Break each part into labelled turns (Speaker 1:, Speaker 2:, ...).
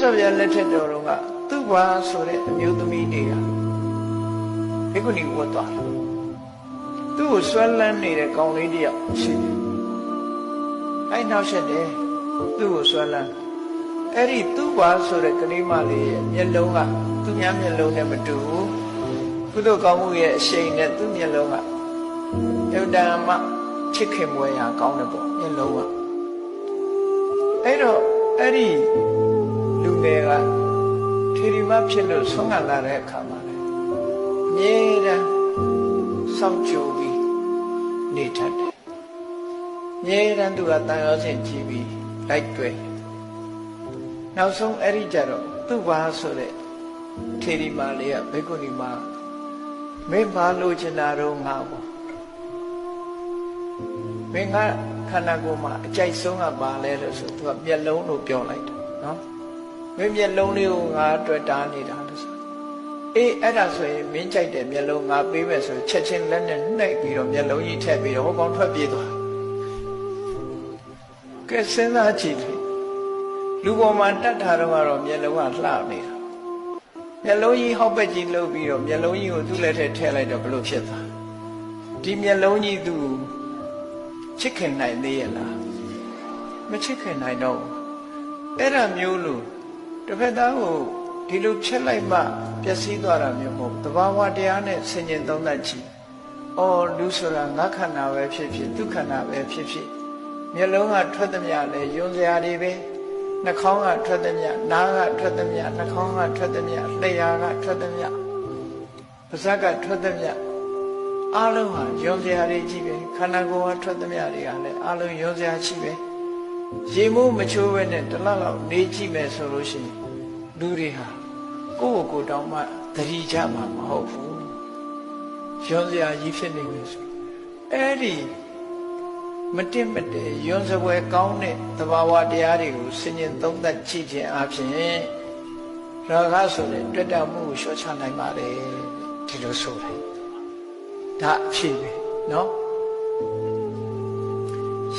Speaker 1: စွာဘုရားလက်ထက်တော်ကသူ့ဘာဆိုတဲ့အမျိုးသမီးတွေကဘိက္ခုနီဝတ်သွားတယ်သူ့ကိုဆွဲလန်းနေတဲ့ကောင်းလေးတယောက်ရှိတယ်အဲ့နောက်ဆက်တယ်သူ့ကိုဆွဲလန်းအဲ့ဒီသူ့ဘာဆိုတဲ့ကလေးမလေးရဲ့မျက်လုံးကသူများမျက်လုံးနဲ့မတူဘူးကုသိုလ်ကောင်းမှုရဲ့အရှိန်နဲ့သူ့မျက်လုံးကအဝတ္တမချစ်ခင်မွေရာကောင်းတယ်ပေါ့မျက်လုံးကအဲ့တော့အဲ့ဒီလူငယ်ကထေရီမဖြစ်လို့ဆုံးခံလာတဲ့အခါမှာလေအမြဲတမ်းစောင့်ကြိုပြီးနေတတ်တယ်အမြဲတမ်းသူကတန်ရောစင်ကြည့်ပြီးလိုက်တွေ့နောက်ဆုံးအဲ့ဒီကြတော့သူ့ဘာဆိုတဲ့ထေရီမလေးကဘိက္ခုနီမမင်းဘာလို့ချင်တာတော့ငါပေါ့မင်းကခန္ဓာကိုယ်မှာအကြိုက်ဆုံးကပါလဲလို့ဆိုသူကမျက်လုံးလို့ပြောလိုက်တယ်နော်မင်းမျက်လုံးလေးကိုငါတွေ့တာနေတာလို့ဆိုအေးအဲ့ဒါဆိုရင်မင်းကြိုက်တဲ့မျက်လုံးငါပေးမယ်ဆိုချက်ချင်းလက်နဲ့နှိပ်ပြီးတော့မျက်လုံးကြီးထည့်ပြီးတော့ဟောကောင်းထွက်ပြေးသွားကဲစဉ်းစားကြည့်လူပေါ်မှာတတ်တာတော့မျက်လုံးကလှနေတာမျက်လုံးကြီးဟောက်ပက်ကြီးလှုပ်ပြီးတော့မျက်လုံးကြီးကိုသူ့လက်ထဲထည့်လိုက်တော့ဘလို့ဖြစ်သွားဒီမျက်လုံးကြီးသူချစ်ခင်နိုင်သေးရဲ့လားမချစ်ခင်နိုင်တော့အဲ့ဒါမျိုးလို့တစ်ဖက်သားကိုဒီလိုချက်လိုက်မှပျက်စီးသွားတာမျိုးမဟုတ်သဘာဝတရားနဲ့ဆင်ခြင်သုံးသပ်ကြည့်အော်လူဆိုတာငါခန္ဓာပဲဖြစ်ဖြစ်သူခန္ဓာပဲဖြစ်ဖြစ်မျက်လုံးကထွက်သမျှလဲယွန်းစရာတွေပဲနှာခေါင်းကထွက်သမျှနားကထွက်သမျှနှာခေါင်းကထွက်သမျှလျှာကထွက်သမျှပါးစပ်ကထွက်သမျှအားလုံးဟာယွန်းစရာတွေကြီးပဲခန္ဓာကိုယ်ကထွက်သမျှတွေကလည်းအားလုံးယွန်းစရာရှိပဲရေမိုးမချိုးပဲနဲ့တလောက်လောက်နေကြည့်မယ်ဆိုလို့ရှိရင်လူတွေဟာကိုယ့်ကိုယ်တောင်မှသတိကြမှာမဟုတ်ဘူးယွန်းစရာကြီးဖြစ်နေပြီဆိုအဲ့ဒီမတင်မတဲယွန်းစပွဲကောင်းတဲ့သဘာဝတရားတွေကိုဆင်ញင်သုံးသပ်ကြည့်ခြင်းအပြင်ရာဂဆိုတဲ့တွေ့တာမှုကိုလျှော့ချနိုင်ပါတယ်ဒီလိုဆိုတယ်ဒါအဖြစ်ပဲနော်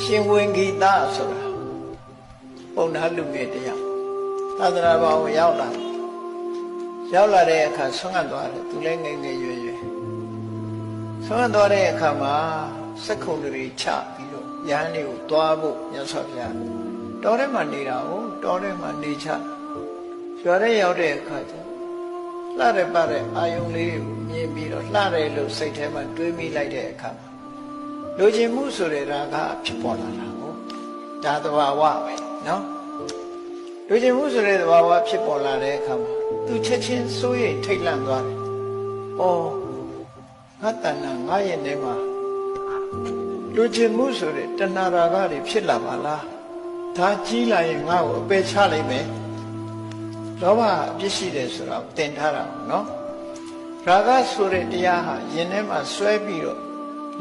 Speaker 1: ရှင်ဝင်ဂီတဆိုတာပုံနာလူငယ်တယောက်သာသနာ့ဘောင်ရောက်လာတဲ့အခါဆွမ်းခံသွားတယ်သူလည်းငယ်ငယ်ရွယ်ရွယ်ဆွမ်းခံသွားတဲ့အခါမှာစက္ခုံတွေချပြီးတော့ရဟန်းတွေကိုတွားဖို့မြတ်စွာဘုရားတောထဲမှာနေတာဟုတ်တောထဲမှာနေချရွာထဲရောက်တဲ့အခါကျလှတဲ့ပါတဲ့အာယုံလေးကိုမြင်ပြီးတော့လှတယ်လို့စိတ်ထဲမှာတွေးမိလိုက်တဲ့အခါမှာလိုချင်မှုဆိုတဲ့ရာဂဖြစ်ပေါ်လာတာဟုတ်ဒါသဘာဝပဲနော်လိုချင်မှုဆိုတဲ့သဘာဝဖြစ်ပေါ်လာတဲ့အခါမှာသူချက်ချင်းစိုးရိမ်ထိတ်လန့်သွားတယ်။အော်ငါတဏ္ဍာငါရဲ့ထဲမှာလိုချင်မှုဆိုတဲ့တဏှာရာဂတွေဖြစ်လာပါလား။ဒါကြီးလာရင်ငါ့ကိုအပယ်ချလိုက်မယ်။လောဘအပြစ်ရှိတယ်ဆိုတာသင်ထားတာနော်။ရာဂဆိုတဲ့တရားဟာရင်ထဲမှာဆွဲပြီးတော့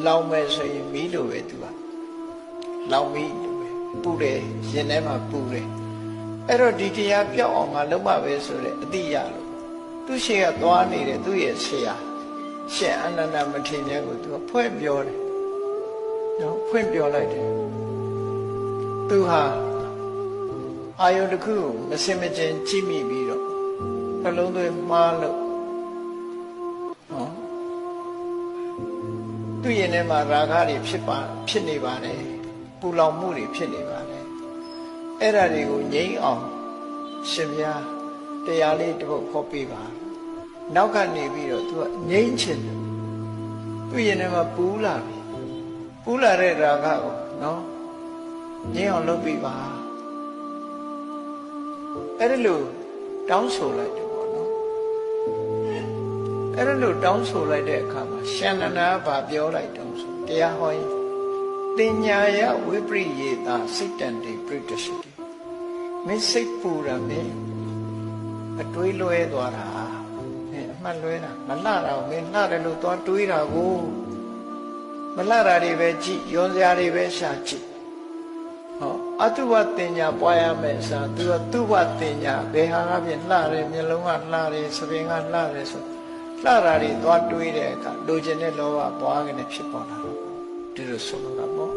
Speaker 1: လောင်မယ်ဆိုရင်မီးလိုပဲသူကလောင်မီးလိုပဲပူတယ်ရင်ထဲမှာပူတယ်အဲ့တော့ဒီတရားပြောက်အောင်ငါလုပ်မှပဲဆိုတဲ့အတိအရလို့သူရှိကသွားနေတဲ့သူ့ရဲ့ဆရာရှင်အနန္ဒမထေရကိုသူကဖွင့်ပြောတယ်နော်ဖွင့်ပြောလိုက်တယ်သူဟာအာယုတစ်ခုမစင်မကျင်ကြည့်မိပြီးတော့နှလုံးသွင်းမှားလို့နော်သူ့ရင်ထဲမှာရာဂတွေဖြစ်နေပါတယ်ပူလောင်မှုတွေဖြစ်နေပါတယ်အဲ့ဒါတွေကိုငြိမ်းအောင်ရှင်ဘုရားတရားလေးတစ်ပုဒ်ဟောပေးပါနောက်ကနေပြီးတော့သူကငြိမ်းချင်တယ်သူ့ရင်ထဲမှာပူလာပြီပူလာတဲ့ရာဂကိုနော်ငြိမ်းအောင်လုပ်ပေးပါအဲ့ဒါလို့တောင်းဆိုလိုက်တယ်ပေါ့နော်အဲ့ဒါလို့တောင်းဆိုလိုက်တဲ့အခါမှာရှင်နန္ဒာကပြောလိုက်တောင်းဆိုတရားဟောရင်တင်ညာယဝိပရိယေတာစိတ်တန်တိပရိတ္တရှိတိမင်းစိတ်ပူရမယ်အတွေးလွဲသွားတာအမှတ်လွဲတာမလှတာမင်းလှတယ်လို့သွားတွေးတာကိုမလှတာတွေပဲကြည့်ယွန်စရာတွေပဲရှာကြည့်ဟောအတုဝတင်ညာပွားရမယ်အစားသူကသူဝတင်ညာဘယ်ဟာကဖြင့်လှတယ်မျက်လုံးကလှတယ်စပင်ကလှတယ်ဆိုလှတာတွေသွားတွေးတဲ့အခါလိုချင်တဲ့လောဘပွားကနေဖြစ်ပေါ်လာတော့ဒီလိုဆိုလိုတာပေါ့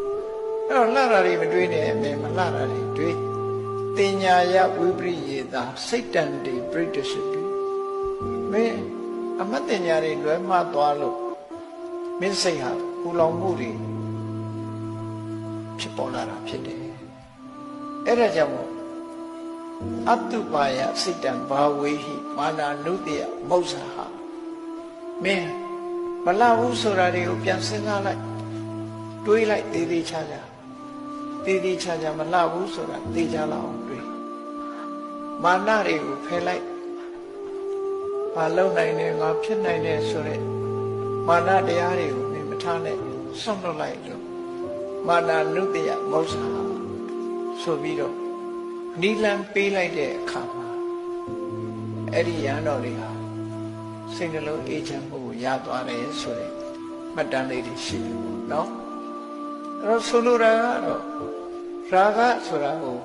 Speaker 1: အဲ့တော့လှတာတွေမတွေးနဲ့အမေမလှတာတွေတွေး တင်ညာယဝိပရိယေတာစိတ်တန်တေပရိတ္တရှိတိမင်းအမတ်တင်ညာတွေလွဲမှားသွားလို့မင်းစိတ်ဟာပူလောင်မှုတွေဖြစ်ပေါ်လာတာဖြစ်တယ်အဲ့ဒါကြောင့်အတုပါယစိတ်တံဘာဝေဟိမာနာနုတ္တယမௌဇာဟာမင်းမလဘူးဆိုတာတွေကိုပြန်စဉ်းစားလိုက်တွေးလိုက်သေးသေးချာချာသေးသေးချာချာမလဘူးဆိုတာသိကြလောက်အောင်တွေးမာနတွေကိုဖယ်လိုက်ဘာလုံနိုင်တယ်ငါဖြစ်နိုင်တယ်ဆိုတဲ့မာနတရားတွေကိုမင်းမထားနဲ့ဆွန့်လွတ်လိုက်လို့မာနာနုတ္တယမௌဇာဆိုပြီးတော့နိလန်ပေးလိုက်တဲ့အခါမှာအဲ့ဒီရဟန်းတော်တွေဟာစိတ်နှလုံးအေးချမ်းမှုကိုရသွားတယ်ဆိုတဲ့မှတ်တမ်းလေးတွေရှိတယ်ပေါ့နော်အဲ့တော့ဆိုလိုတာကတော့ရာဂဆိုတာကို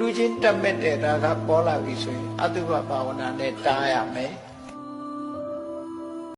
Speaker 1: လူချင်းတက်မဲ့တဲ့ရာဂပေါ်လာပြီဆိုရင်အတုပဘာဝနာနဲ့တားရမယ်